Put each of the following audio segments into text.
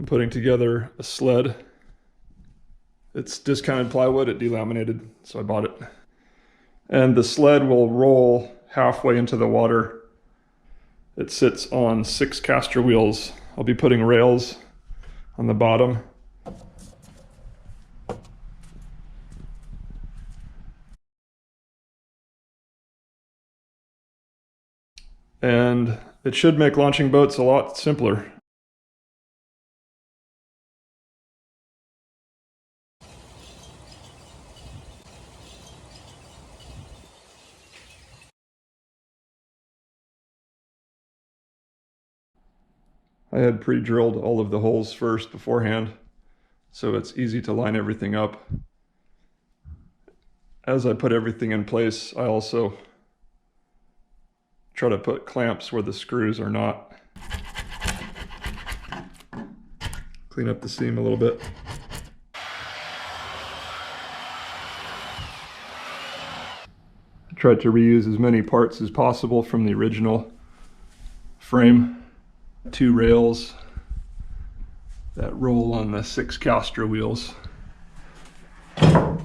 putting together a sled. It's discounted plywood, it delaminated, so I bought it. And the sled will roll halfway into the water. It sits on 6 caster wheels. I'll be putting rails on the bottom. And it should make launching boats a lot simpler. I had pre-drilled all of the holes first beforehand, so it's easy to line everything up. As I put everything in place, I also try to put clamps where the screws are not. Clean up the seam a little bit. I tried to reuse as many parts as possible from the original frame. 2 rails that roll on the 6 caster wheels. It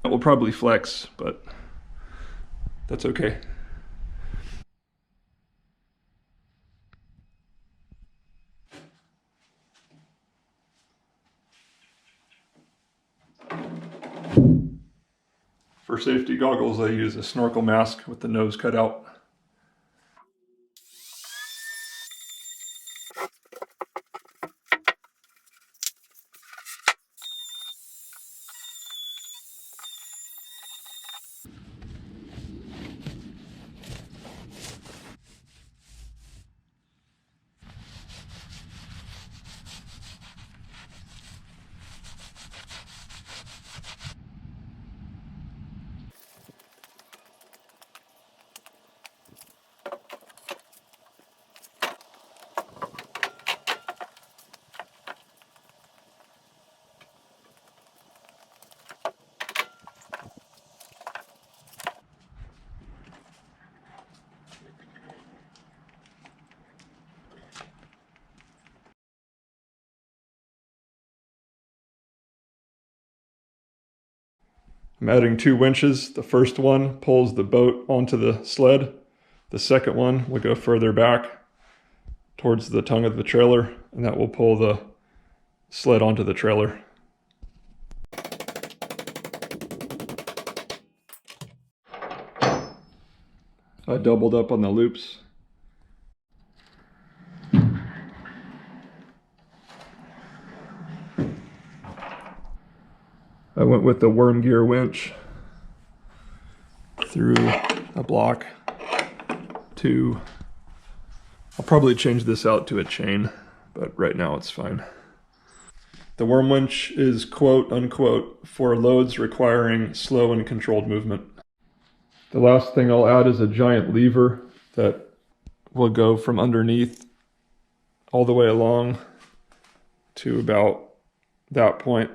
will probably flex, but that's okay. For safety goggles, I use a snorkel mask with the nose cut out. I'm adding 2 winches. The first one pulls the boat onto the sled. The second one will go further back towards the tongue of the trailer, and that will pull the sled onto the trailer. I doubled up on the loops. I went with the worm gear winch through a block to, I'll probably change this out to a chain, but right now it's fine. The worm winch is quote unquote for loads requiring slow and controlled movement. The last thing I'll add is a giant lever that will go from underneath all the way along to about that point.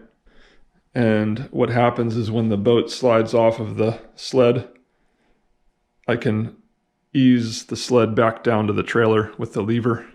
And what happens is when the boat slides off of the sled, I can ease the sled back down to the trailer with the lever.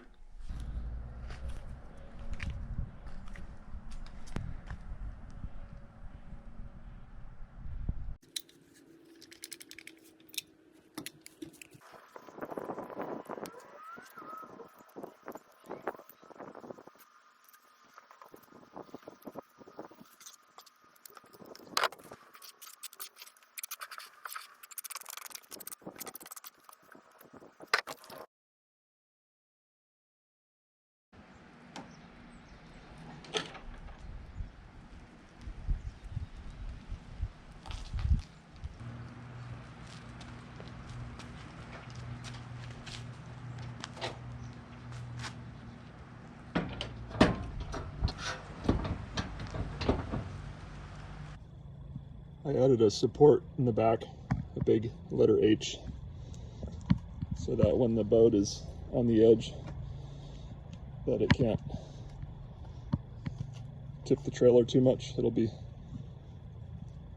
I added a support in the back, a big letter H, so that when the boat is on the edge, that it can't tip the trailer too much. It'll be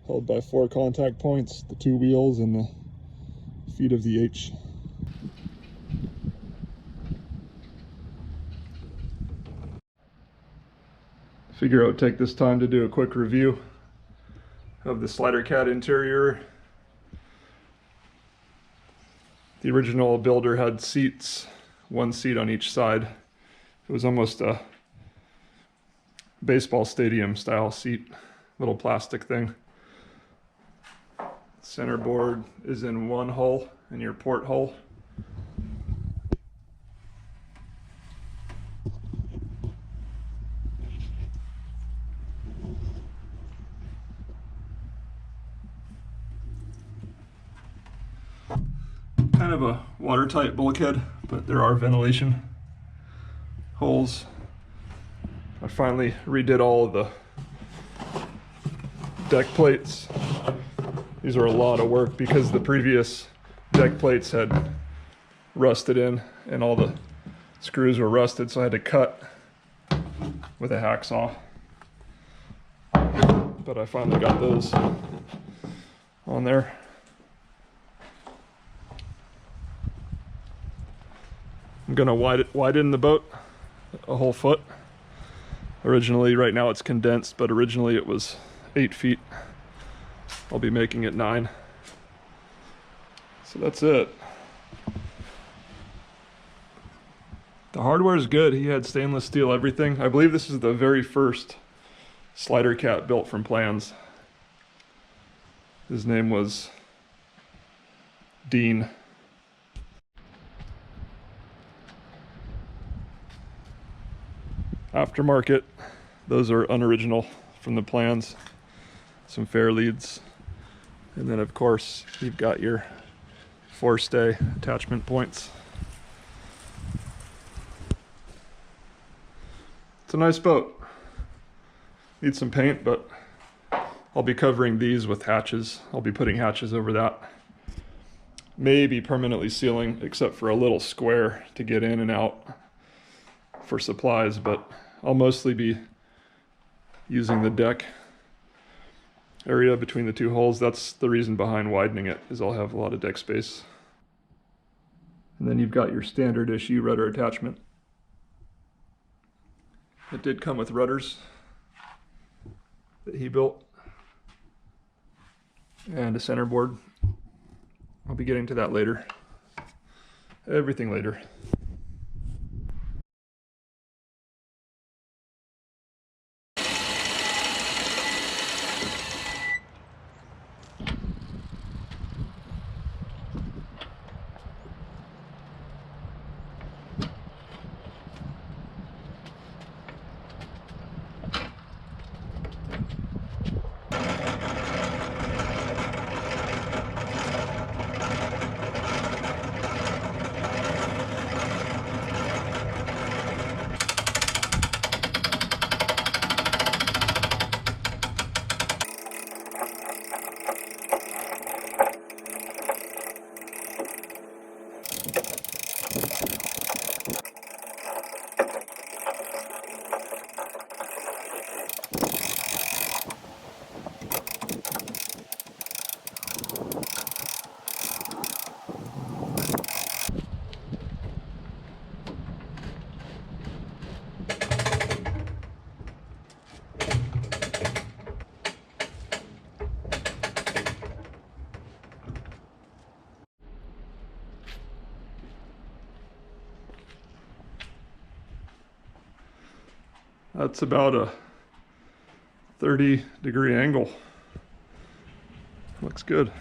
held by 4 contact points, the 2 wheels and the feet of the H. Figure I would take this time to do a quick review of the Slider Cat interior. The original builder had seats, one seat on each side. It was almost a baseball stadium style seat, little plastic thing. Center board is in one hull, in your port hull. Kind of a watertight bulkhead, but there are ventilation holes. I finally redid all of the deck plates. These are a lot of work because the previous deck plates had rusted in and all the screws were rusted, so I had to cut with a hacksaw. But I finally got those on there. I'm gonna widen the boat a whole foot. Originally, right now it's condensed, but originally it was 8 feet. I'll be making it 9. So that's it. The hardware is good. He had stainless steel everything. I believe this is the very first Slider Cat built from plans. His name was Dean. Aftermarket, those are unoriginal from the plans. Some fair leads. And then of course, you've got your forestay attachment points. It's a nice boat. Needs some paint, but I'll be covering these with hatches. I'll be putting hatches over that. Maybe permanently sealing, except for a little square to get in and out for supplies, but I'll mostly be using the deck area between the two holes. That's the reason behind widening it, is I'll have a lot of deck space. And then you've got your standard issue rudder attachment. It did come with rudders that he built and a center board. I'll be getting to that later. Everything later. That's about a 30-degree angle. Looks good.